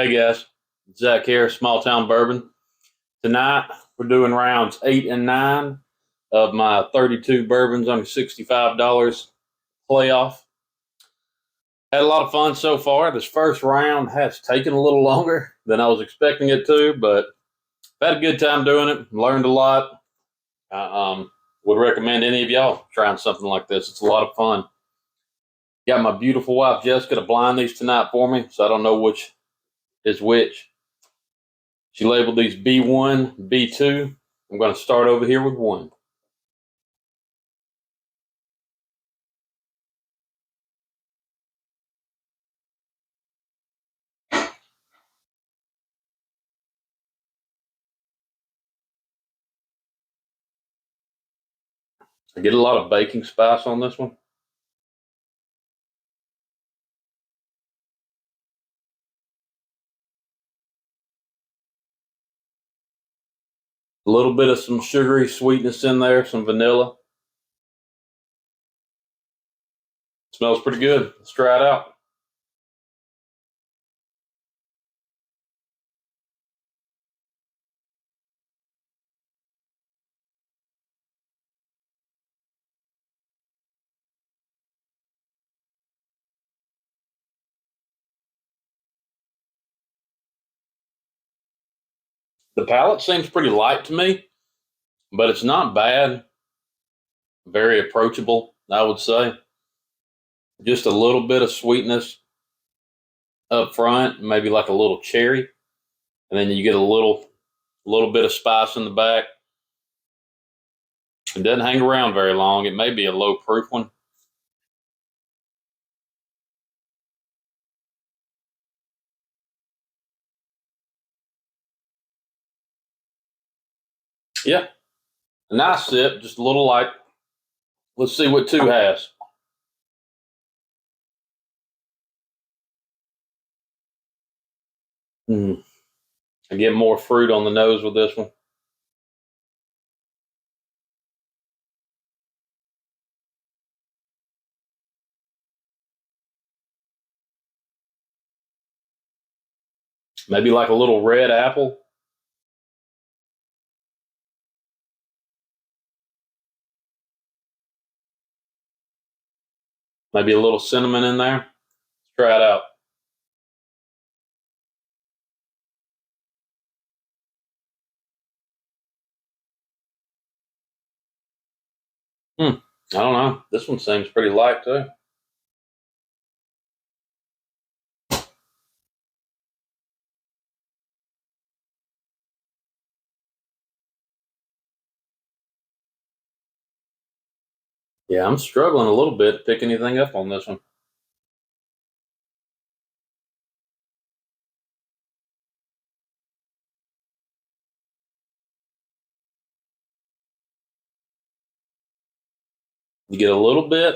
Hey guys, Zach here, Small Town Bourbon. Tonight we're doing rounds 8 and 9 of my 32 bourbons under $65 playoff. Had a lot of fun so far. This first round has taken a little longer than I was expecting it to, but I've had a good time doing it. Learned a lot. I would recommend any of y'all trying something like this. It's a lot of fun. Got my beautiful wife Jessica to blind these tonight for me, so I don't know which is which. She labeled these B1, B2. I'm going to start over here with one. I get a lot of baking spice on this one. A little bit of some sugary sweetness in there, some vanilla. Smells pretty good. Let's try it out. The palate seems pretty light to me, but it's not bad. Very approachable, I would say. Just a little bit of sweetness up front, maybe like a little cherry, and then you get a little bit of spice in the back. It doesn't hang around very long. It may be a low proof one. Yeah, a nice sip, just a little light. Let's see what two has. Mm. I get more fruit on the nose with this one. Maybe like a little red apple. Maybe a little cinnamon in there. Let's try it out. Hmm. I don't know. This one seems pretty light too. Yeah, I'm struggling a little bit to pick anything up on this one. You get a little bit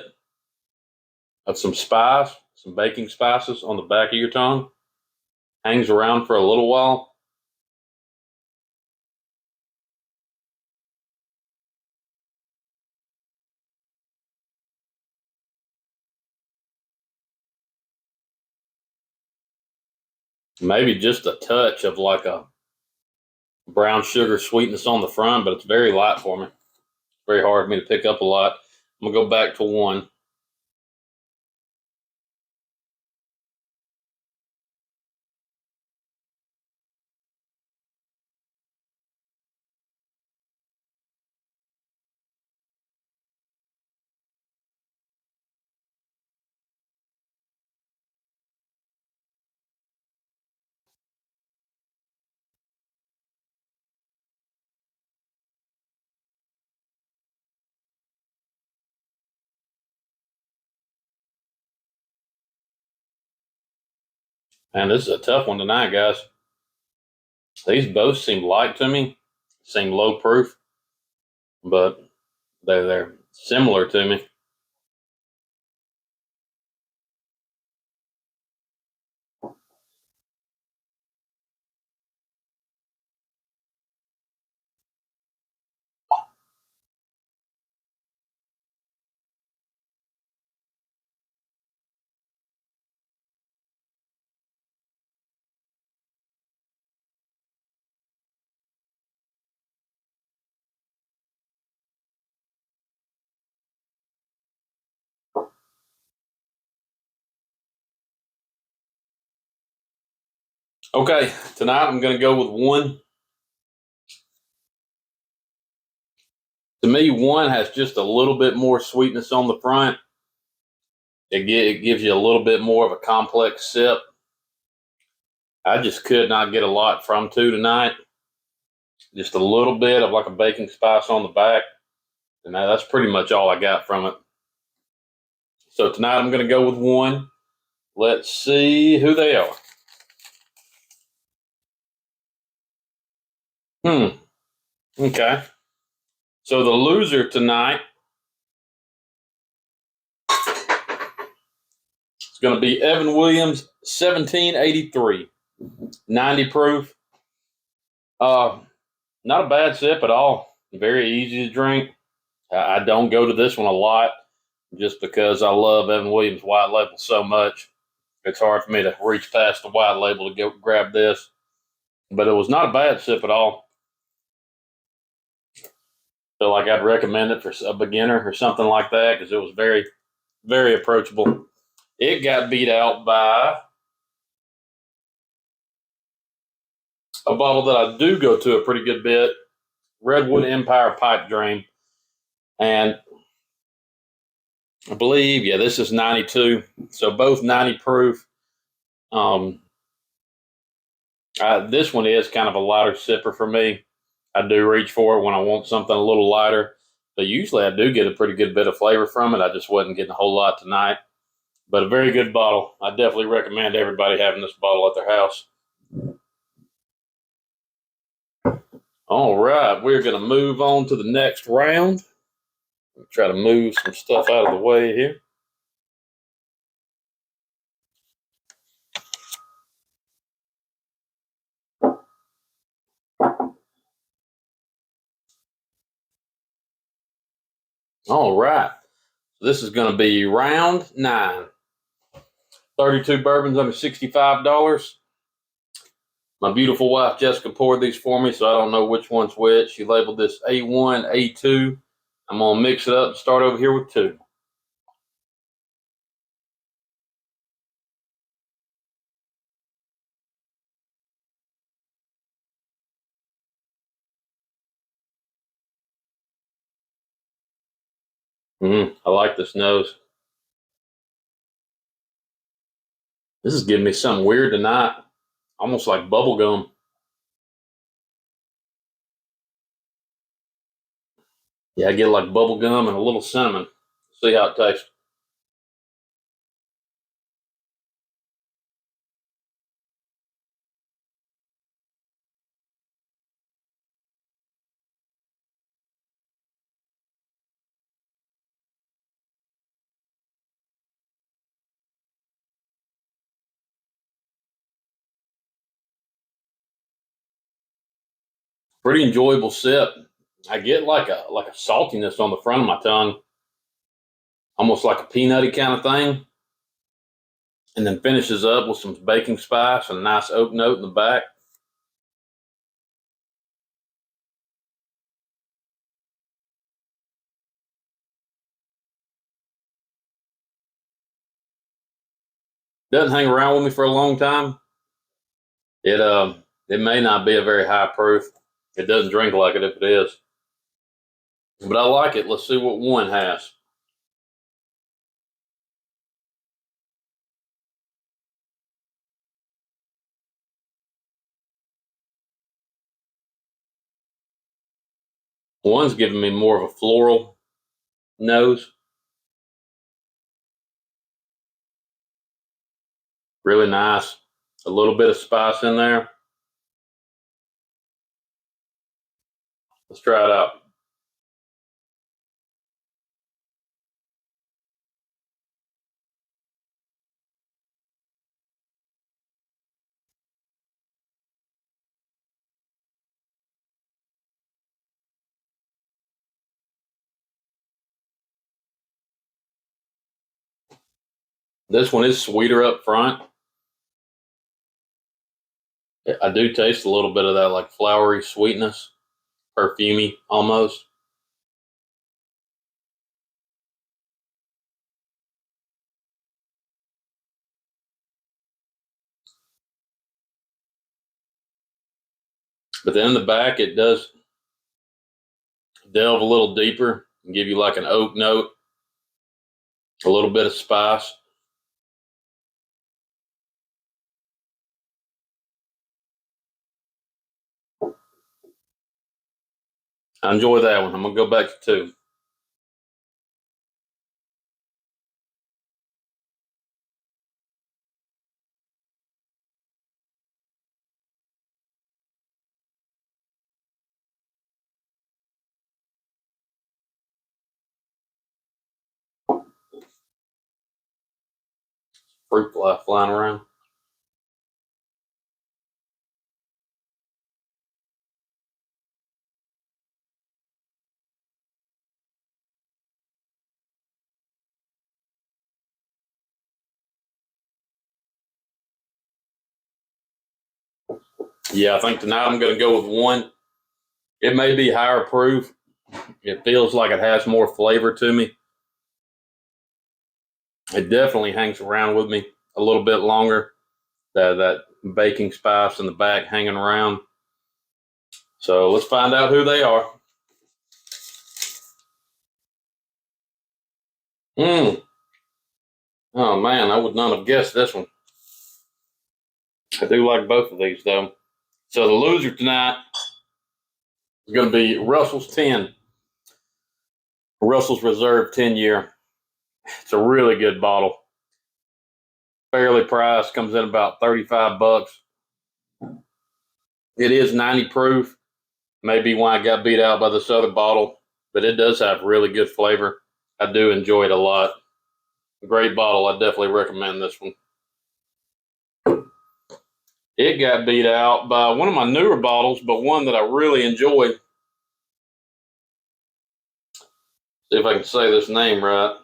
of some spice, some baking spices on the back of your tongue. Hangs around for a little while. Maybe just a touch of like a brown sugar sweetness on the front, but it's very light for me. Very hard for me to pick up a lot. I'm gonna go back to one. Man, this is a tough one tonight, guys. These both seem light to me, seem low proof, but they're similar to me. Okay, tonight I'm going to go with one. To me, one has just a little bit more sweetness on the front. It gives you a little bit more of a complex sip. I just could not get a lot from two tonight. Just a little bit of like a baking spice on the back. And that's pretty much all I got from it. So tonight I'm going to go with one. Let's see who they are. Okay. So the loser tonight is going to be Evan Williams, 1783, 90 proof. Uh, Not a bad sip at all. Very easy to drink. I don't go to this one a lot just because I love Evan Williams white label so much. It's hard for me to reach past the white label to go grab this. But it was not a bad sip at all. Feel like I'd recommend it for a beginner or something like that because it was very, very approachable. It got beat out by a bottle that I do go to a pretty good bit, Redwood Empire Pipe Dream. And I believe, yeah, this is 92. So both 90 proof. Um, this one is kind of a lighter sipper for me. I do reach for it when I want something a little lighter. But usually I do get a pretty good bit of flavor from it. I just wasn't getting a whole lot tonight. But a very good bottle. I definitely recommend everybody having this bottle at their house. All right, we're going to move on to the next round. Try to move some stuff out of the way here. All right. This is going to be round 9. 32 bourbons under $65. My beautiful wife Jessica poured these for me, so I don't know which one's which. She labeled this A1, A2. I'm going to mix it up and start over here with 2. I like this nose. This is giving me something weird tonight, almost like bubble gum. Yeah, I get like bubble gum and a little cinnamon. See how it tastes. Pretty enjoyable sip. I get like a saltiness on the front of my tongue, almost like a peanutty kind of thing, and then finishes up with some baking spice and a nice oak note in the back. Doesn't hang around with me for a long time. It may not be a very high proof. It doesn't drink like it if it is, but I like it. Let's see what one has. One's giving me more of a floral nose. Really nice. A little bit of spice in there. Let's try it out. This one is sweeter up front. I do taste a little bit of that like flowery sweetness, perfumey almost. But then in the back, it does delve a little deeper and give you like an oak note, a little bit of spice. I enjoy that one. I'm going to go back to 2. Fruit fly flying around. Yeah, I think tonight I'm going to go with 1. It may be higher proof. It feels like it has more flavor to me. It definitely hangs around with me a little bit longer. That baking spice in the back hanging around. So let's find out who they are. Oh man, I would not have guessed this one. I do like both of these though. So the loser tonight is going to be Russell's 10. Russell's Reserve 10-year. It's a really good bottle. Fairly priced, comes in about $35. It is 90 proof. Maybe why I got beat out by this other bottle, but it does have really good flavor. I do enjoy it a lot. Great bottle. I definitely recommend this one. It got beat out by one of my newer bottles, but one that I really enjoy. See if I can say this name right.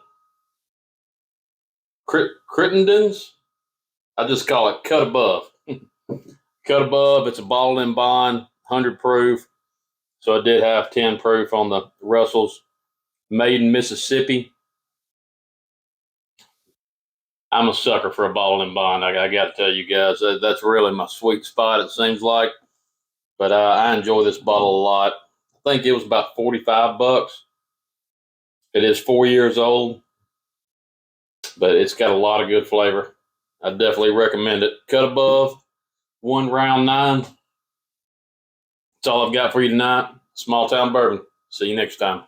Crittenden's. I just call it Cut Above. Cut Above. It's a bottle in bond, 100 proof. So it did have 10 proof on the Russell's. Made in Mississippi. I'm a sucker for a bottle in bond. I got to tell you guys, that's really my sweet spot, it seems like. But I enjoy this bottle a lot. I think it was about $45. It is 4 years old, but it's got a lot of good flavor. I definitely recommend it. Cut Above, 1 round 9. That's all I've got for you tonight. Small Town Bourbon. See you next time.